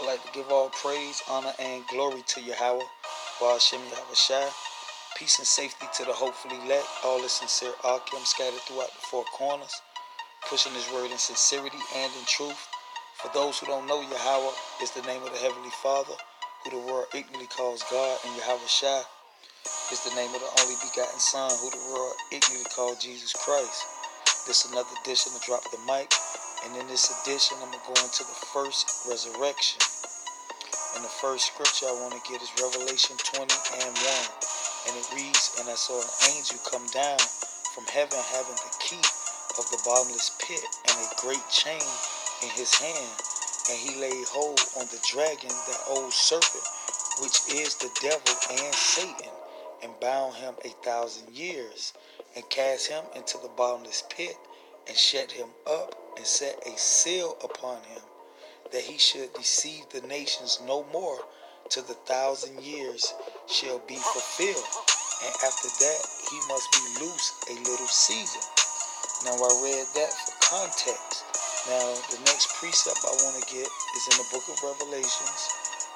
I'd like to give all praise, honor, and glory to Yahweh, Hashem Yahushai. Peace and safety to the hopefully elect, all the sincere Akim scattered throughout the four corners, pushing his word in sincerity and in truth. For those who don't know, Yahweh is the name of the Heavenly Father, who the world ignorantly calls God, and Yahushai is the name of the only begotten Son, who the world ignorantly called Jesus Christ. This is another edition to Drop the Mic, and in this edition I'm going to go into the first resurrection. And the first scripture I want to get is Revelation 20 and 1. And it reads, "And I saw an angel come down from heaven having the key of the bottomless pit and a great chain in his hand. And he laid hold on the dragon, that old serpent, which is the devil and Satan, and bound him 1,000 years, and cast him into the bottomless pit, and shut him up, and set a seal upon him, that he should deceive the nations no more, till the 1,000 years shall be fulfilled. And after that he must be loose a little season." Now I read that for context. Now the next precept I want to get is in the book of Revelations.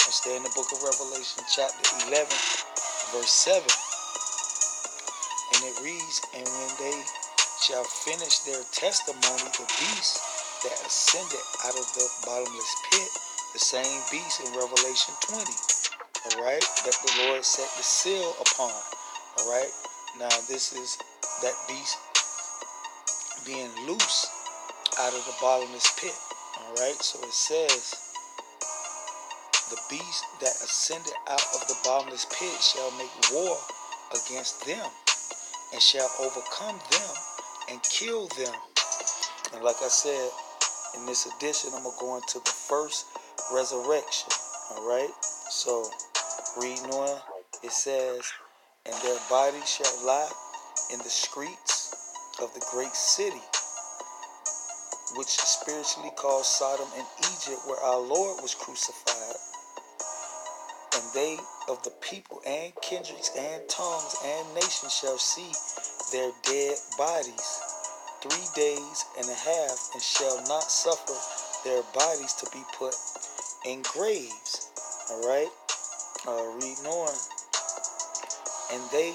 I'll stay in the book of Revelation chapter 11 verse 7. And it reads, "And when they shall finish their testimony, the beast that ascended out of the bottomless pit," the same beast in Revelation 20, alright, that the Lord set the seal upon, alright. Now this is that beast being loose out of the bottomless pit, alright. So it says, "The beast that ascended out of the bottomless pit shall make war against them, and shall overcome them, and kill them." And like I said, in this edition, I'm going to go into the first resurrection, alright. So, reading on, it says, "And their bodies shall lie in the streets of the great city, which is spiritually called Sodom and Egypt, where our Lord was crucified. And they of the people and kindreds and tongues and nations shall see their dead bodies 3 days and a half, and shall not suffer their bodies to be put in graves." Alright, reading on. "And they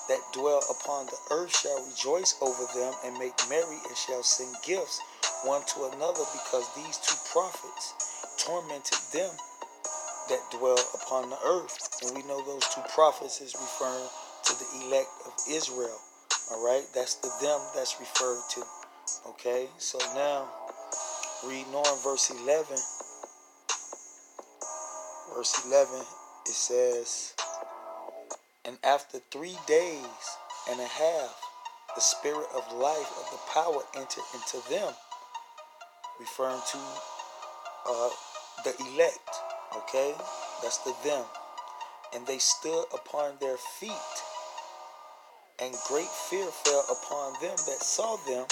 that dwell upon the earth shall rejoice over them, and make merry, and shall send gifts one to another, because these two prophets tormented them that dwell upon the earth." And we know those two prophets is referring to the elect of Israel. Alright, that's the them that's referred to. Okay, so now reading on verse 11. Verse 11, it says, "And after 3 days and a half, the spirit of life of the power entered into them," referring to the elect. Okay, that's the them. "And they stood upon their feet, and great fear fell upon them that saw them.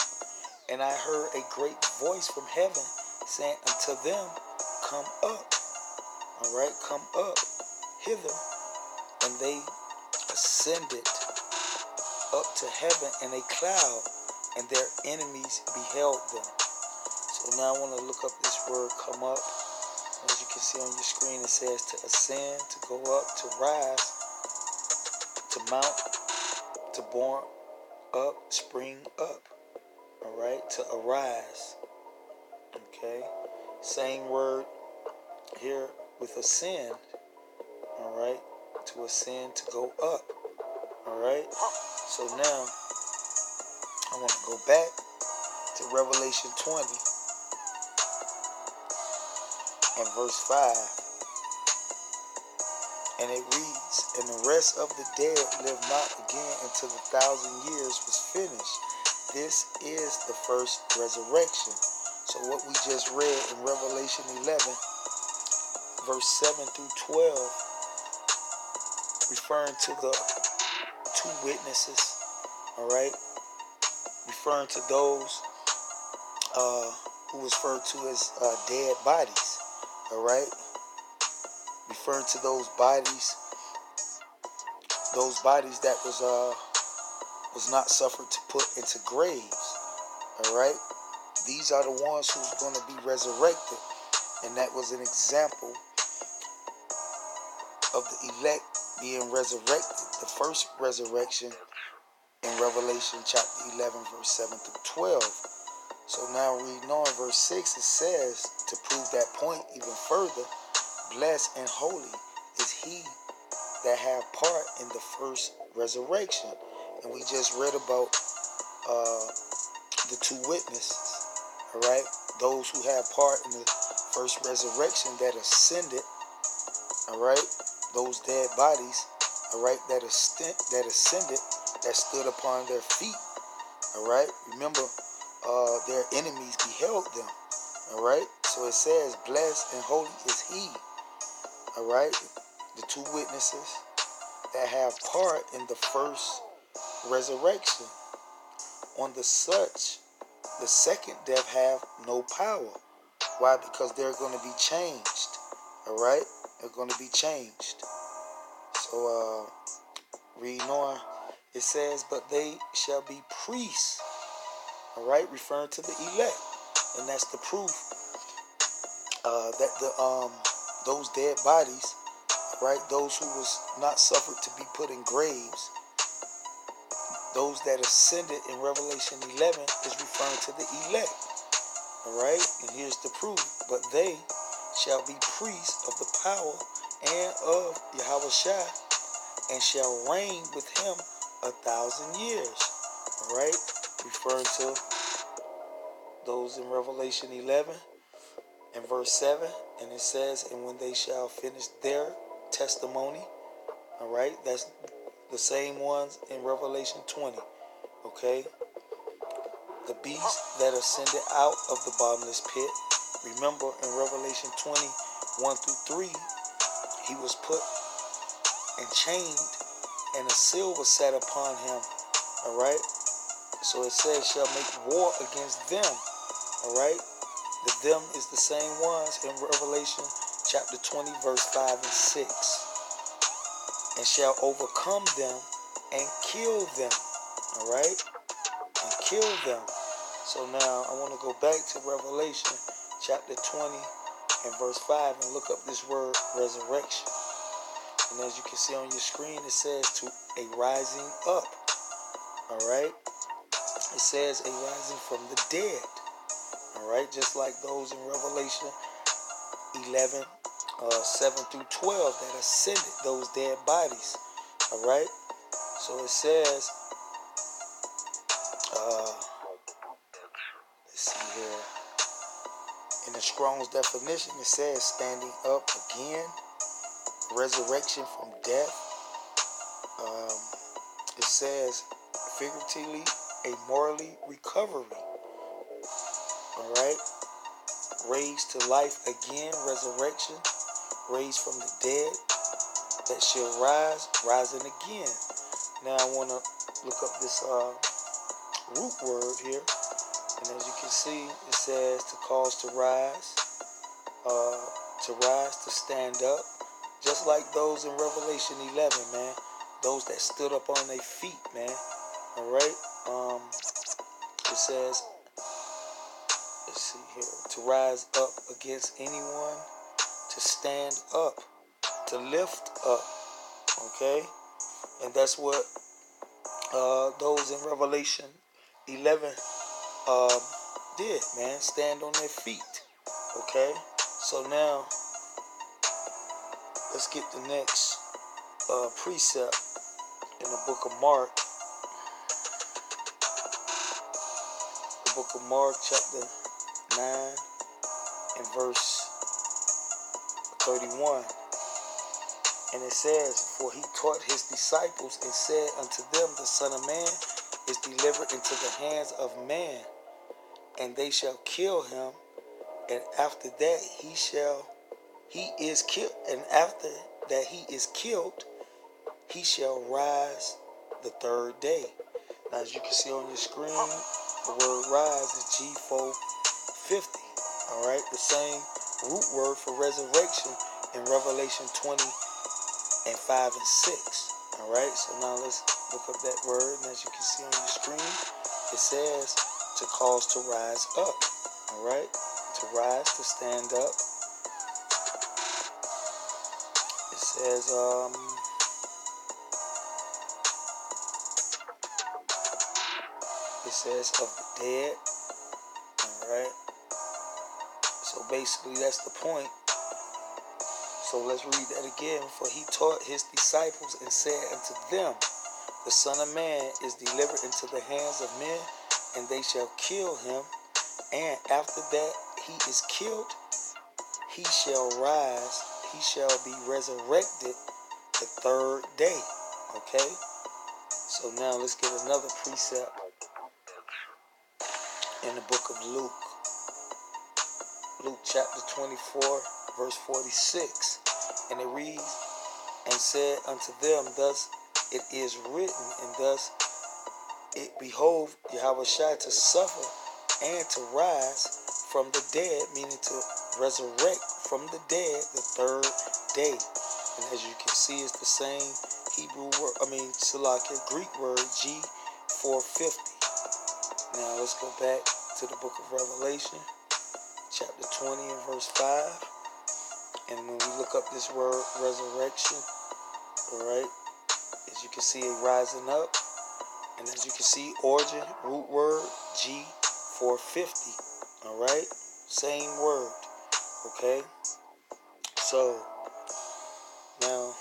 And I heard a great voice from heaven saying unto them, Come up." Alright, "come up hither." And they ascended up to heaven in a cloud, and their enemies beheld them. So now I want to look up this word "come up." As you can see on your screen, it says to ascend, to go up, to rise, to mount, to born up, spring up. Alright, to arise. Okay, same word here with ascend. Alright, to ascend, to go up. Alright, so now I want to go back to Revelation 20 and verse 5. And it reads, "And the rest of the dead live not again until the 1,000 years was finished. This is the first resurrection." So what we just read in Revelation 11, verse 7 through 12, referring to the two witnesses, alright, referring to those who was referred to as dead bodies, alright, referring to those bodies that was not suffered to put into graves, alright. These are the ones who's going to be resurrected And that was an example of the elect being resurrected, the first resurrection in Revelation chapter 11, verse 7 through 12. So now reading on verse 6, it says, to prove that point even further, blessed and holy is he that have part in the first resurrection. And we just read about the two witnesses, all right? Those who have part in the first resurrection that ascended, all right? Those dead bodies, all right, that ascended, that stood upon their feet, all right? Remember, their enemies beheld them, all right? So it says, blessed and holy is he, all right? The two witnesses that have part in the first resurrection. On the such, the second death have no power. Why? Because they're going to be changed, all right? They're going to be changed. So, reading on, it says, but they shall be priests, all right? Referring to the elect. And that's the proof that those dead bodies, right, those who was not suffered to be put in graves, those that ascended in Revelation 11 is referring to the elect, all right? And here's the proof. But they shall be priests of the power and of Yahushua, and shall reign with him 1,000 years, all right? Referring to those in Revelation 11 and verse 7. And it says, and when they shall finish their testimony, all right? That's the same ones in Revelation 20, okay? The beast that ascended out of the bottomless pit. Remember in Revelation 20, 1 through 3, he was put and chained, and a seal was set upon him, all right? So it says, shall make war against them, all right? The them is the same ones in Revelation chapter 20, verse 5 and 6. And shall overcome them and kill them, all right? And kill them. So now I want to go back to Revelation chapter 20 and verse 5 and look up this word resurrection. And as you can see on your screen, it says to a rising up, all right? It says a rising from the dead, all right? Just like those in Revelation 11, 7 through 12 that ascended, those dead bodies, all right? So it says, let's see here. In the Strong's definition, it says standing up again, resurrection from death. It says figuratively a morally recovery, all right? Raised to life again, resurrection, raised from the dead, that shall rise, rising again. Now I want to look up this root word here, and as you can see, it says to cause to rise, to stand up, just like those in Revelation 11, man. Those that stood up on their feet, man. All right. It says, let's see here, to rise up against anyone, to stand up, to lift up. Okay, and that's what those in Revelation 11 did, man. Stand on their feet. Okay, so now let's get the next precept in the book of Mark. The book of Mark, chapter 9 and verse 31. And it says, for he taught his disciples and said unto them, the Son of Man is delivered into the hands of man, and they shall kill him, and after that he is killed, and after that he is killed, he shall rise the third day. Now, as you can see on your screen, the word rise is G450. All right, the same root word for resurrection in Revelation 20 and 5 and 6. All right, so now let's look up that word, and as you can see on your screen, it says to cause to rise up. All right, to rise, to stand up, says, of the dead. Alright. So basically that's the point. So let's read that again. For he taught his disciples and said unto them, the Son of Man is delivered into the hands of men, and they shall kill him. And after that he is killed, he shall rise, he shall be resurrected the third day. Okay? So now let's get another precept in the book of Luke. Luke chapter 24, verse 46. And it reads, and said unto them, thus it is written, and thus it behoved Yahushua to suffer and to rise from the dead, meaning to resurrect from the dead the third day. And as you can see, it's the same Hebrew word, Greek word, G450. Now let's go back to the book of Revelation, chapter 20 and verse 5. And when we look up this word resurrection, alright, as you can see it rising up. And as you can see, origin, root word, G450. Alright? Same word. Okay? So, now,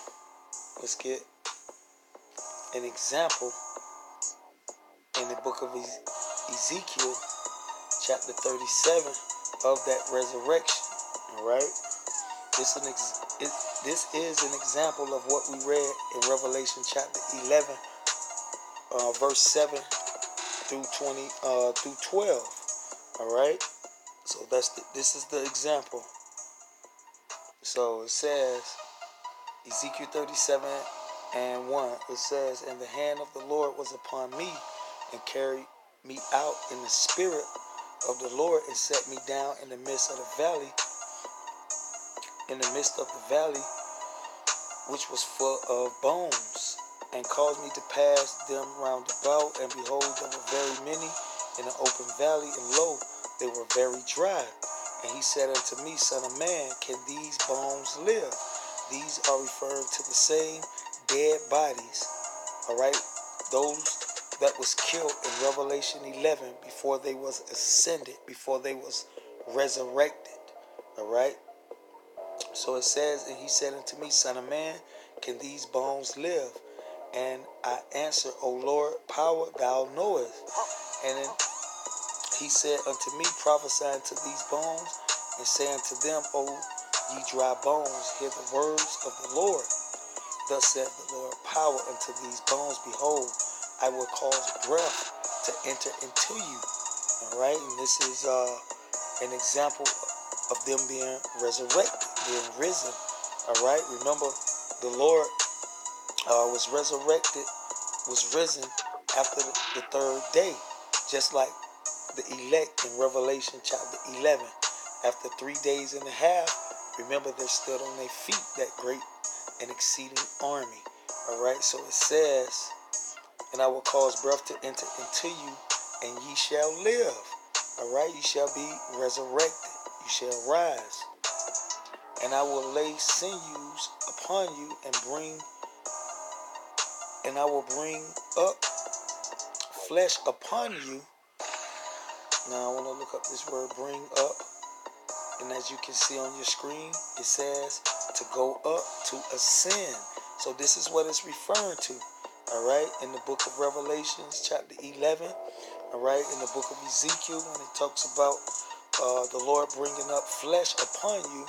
let's get an example in the book of Ezekiel, chapter 37, of that resurrection. Alright? This is an example of what we read in Revelation chapter 11, verse 7 through 12. All right. So this is the example. So it says, Ezekiel 37 and 1. It says, and the hand of the Lord was upon me, and carried me out in the spirit of the Lord, and set me down in the midst of the valley, which was full of bones, and caused me to pass them round about, and behold, there were very many in the open valley, and lo, they were very dry. And he said unto me, Son of man, can these bones live? These are referring to the same dead bodies, all right, those that was killed in Revelation 11 before they was ascended, before they was resurrected, all right. So it says, and he said unto me, Son of man, can these bones live? And I answer, O Lord, power thou knowest. And then he said unto me, prophesy unto these bones, and say unto them, O ye dry bones, hear the words of the Lord. Thus saith the Lord, power unto these bones, behold, I will cause breath to enter into you. All right, and this is an example of them being resurrected, being risen. All right, remember the Lord was risen after the third day, just like the elect in Revelation chapter 11. After 3 days and a half, remember they stood on their feet, that great and exceeding army. All right, so it says, and I will cause breath to enter into you, and ye shall live. All right, ye shall be resurrected. You shall rise. And I will lay sinews upon you, and I will bring up flesh upon you. Now I want to look up this word, bring up. And as you can see on your screen, it says to go up, to ascend. So this is what it's referring to. All right, in the book of Revelations, chapter 11. All right, in the book of Ezekiel, when it talks about the Lord bringing up flesh upon you,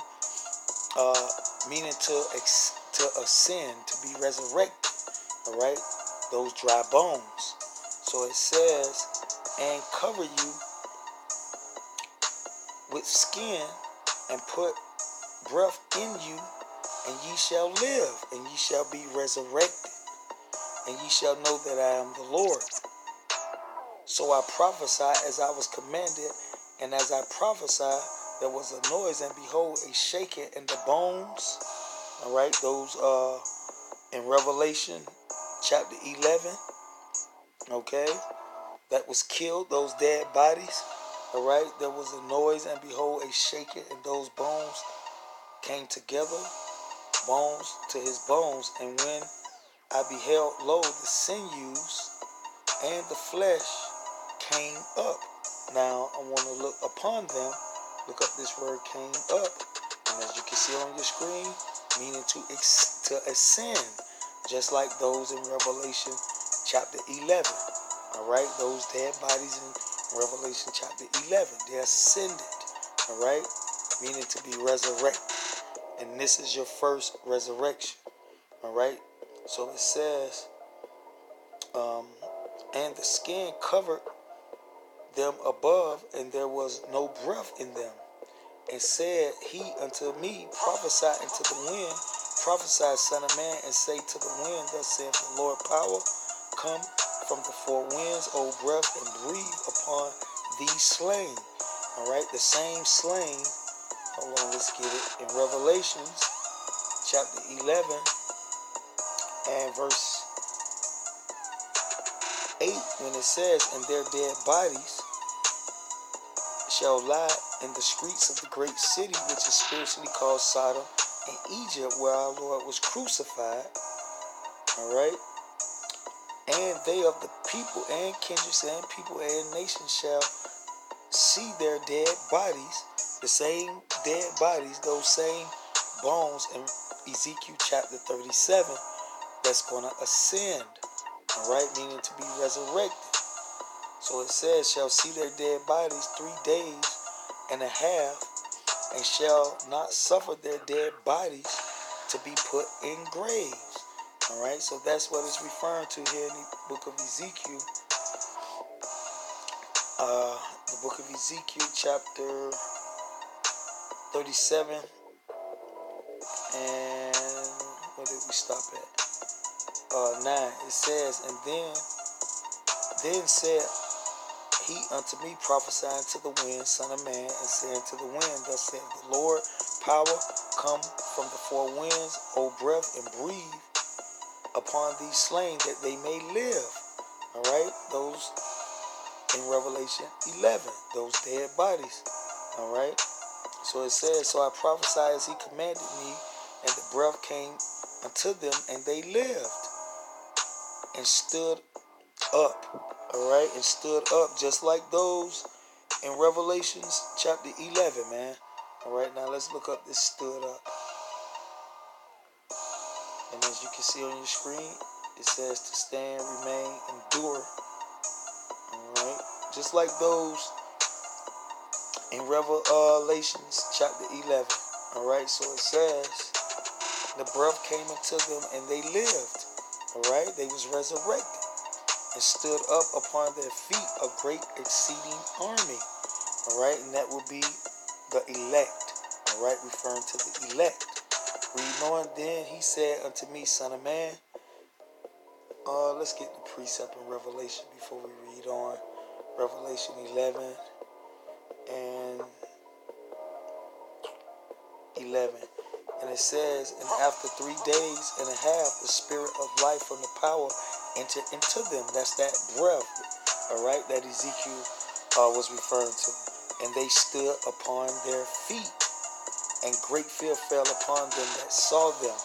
meaning to ascend, to be resurrected. All right, those dry bones. So it says, and cover you with skin, and put breath in you, and ye shall live, and ye shall be resurrected, and ye shall know that I am the Lord. So I prophesied as I was commanded, and as I prophesied, there was a noise, and behold, a shaking in the bones. All right, those in Revelation chapter 11, okay, that was killed, those dead bodies. All right, there was a noise, and behold, a shaking, and those bones came together. bones to his bones. And when I beheld, lo, the sinews and the flesh came up. Now I want to look upon them. Look up this word came up. And as you can see on your screen, meaning to ascend. Just like those in Revelation chapter 11. Alright, those dead bodies in Revelation chapter 11. They're ascended. Alright, meaning to be resurrected. And this is your first resurrection. Alright, so it says, and the skin covered them above, and there was no breath in them. And said he unto me, prophesy into the wind, prophesy, son of man, and say to the wind, thus saith the Lord power, come from the four winds, O breath, and breathe upon these slain. Alright, the same slain. Hold on, let's get it. In Revelations chapter 11 and verse 8, when it says, and their dead bodies shall lie in the streets of the great city, which is spiritually called Sodom and Egypt, where our Lord was crucified. Alright? And they of the people and kindreds and people and nations shall see their dead bodies, the same dead bodies, those same bones in Ezekiel chapter 37, that's going to ascend. Alright? Meaning to be resurrected. So it says, shall see their dead bodies 3 days and a half, and shall not suffer their dead bodies to be put in graves. Alright, so that's what it's referring to here in the book of Ezekiel. The book of Ezekiel chapter 37. And where did we stop at? 9. It says, and then said he unto me, prophesying to the wind, son of man, and saying to the wind, thus saith the Lord, power, come from the four winds, O breath, and breathe upon these slain, that they may live. Alright, those in Revelation 11, those dead bodies. Alright, so it says, so I prophesied as he commanded me, and the breath came unto them, and they lived, and stood up. Alright, and stood up just like those in Revelations chapter 11, man. Alright, now let's look up this stood up. And as you can see on your screen, it says to stand, remain, endure. Alright, just like those in Revelations chapter 11. Alright, so it says, the breath came into them and they lived. Alright, they was resurrected. And stood up upon their feet a great exceeding army. Alright, and that will be the elect. Alright, referring to the elect. Reading on, then he said unto me, son of man, let's get the precept in Revelation before we read on. Revelation 11 and 11. And it says, and after 3 days and a half, the spirit of life from the power entered into them. That's that breath, alright, that Ezekiel was referring to. And they stood upon their feet, and great fear fell upon them that saw them.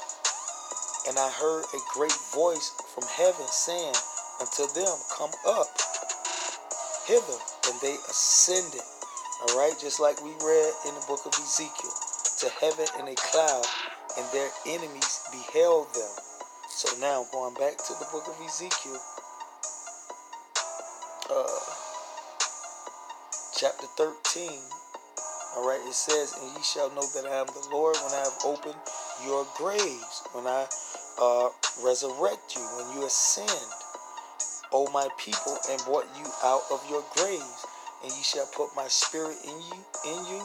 And I heard a great voice from heaven saying unto them, come up hither. And they ascended, alright, just like we read in the book of Ezekiel, to heaven in a cloud, and their enemies beheld them. So now, going back to the book of Ezekiel, chapter 13, alright, it says, and ye shall know that I am the Lord when I have opened your graves, when I resurrect you, when you ascend, O my people, and brought you out of your graves, and ye shall put my spirit in you,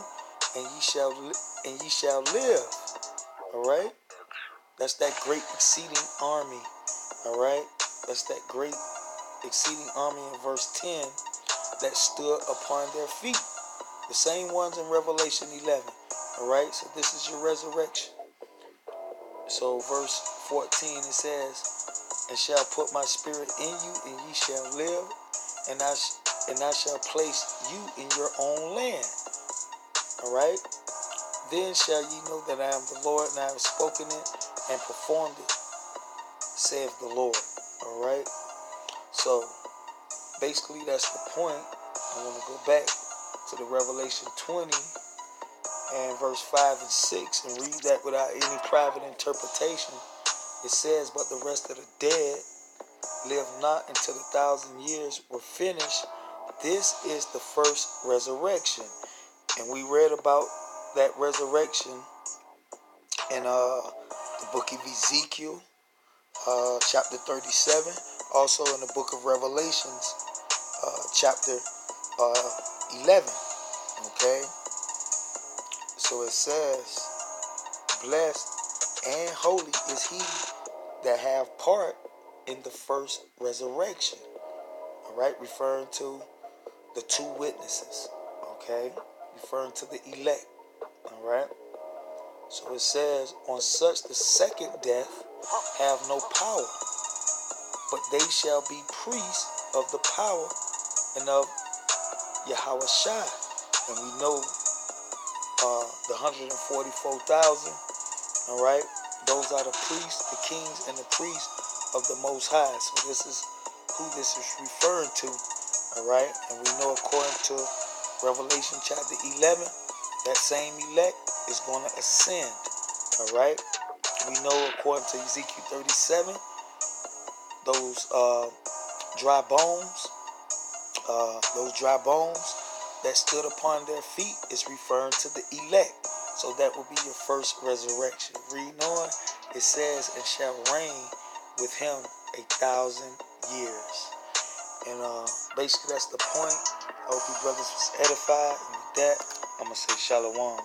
and ye shall live. Alright? That's that great exceeding army. Alright? That's that great exceeding army in verse 10 that stood upon their feet. The same ones in Revelation 11. Alright? So this is your resurrection. So verse 14 it says, and shall put my spirit in you, and ye shall live, and I shall place you in your own land. Alright? Then shall ye know that I am the Lord, and I have spoken it and performed it, saith the Lord. Alright? So, basically that's the point. I want to go back to the Revelation 20 and verse 5 and 6 and read that without any private interpretation. It says, but the rest of the dead live not until the 1,000 years were finished. This is the first resurrection. And we read about that resurrection in the book of Ezekiel, chapter 37. Also in the book of Revelations, chapter 11. Okay? So it says, blessed and holy is he that have part in the first resurrection. Alright? Referring to the two witnesses. Okay? Referring to the elect. Alright? So it says, on such the second death have no power, but they shall be priests of the power and of Yahweh Shai. And we know the 144,000, all right? Those are the priests, the kings, and the priests of the Most High. So this is who this is referring to, all right? And we know according to Revelation chapter 11, that same elect is going to ascend, all right? We know according to Ezekiel 37, those dry bones that stood upon their feet is referring to the elect. So that will be your first resurrection. Reading on, it says, and shall reign with him 1,000 years. And basically that's the point. I hope you brothers was edified. And with that, I'm going to say shalom.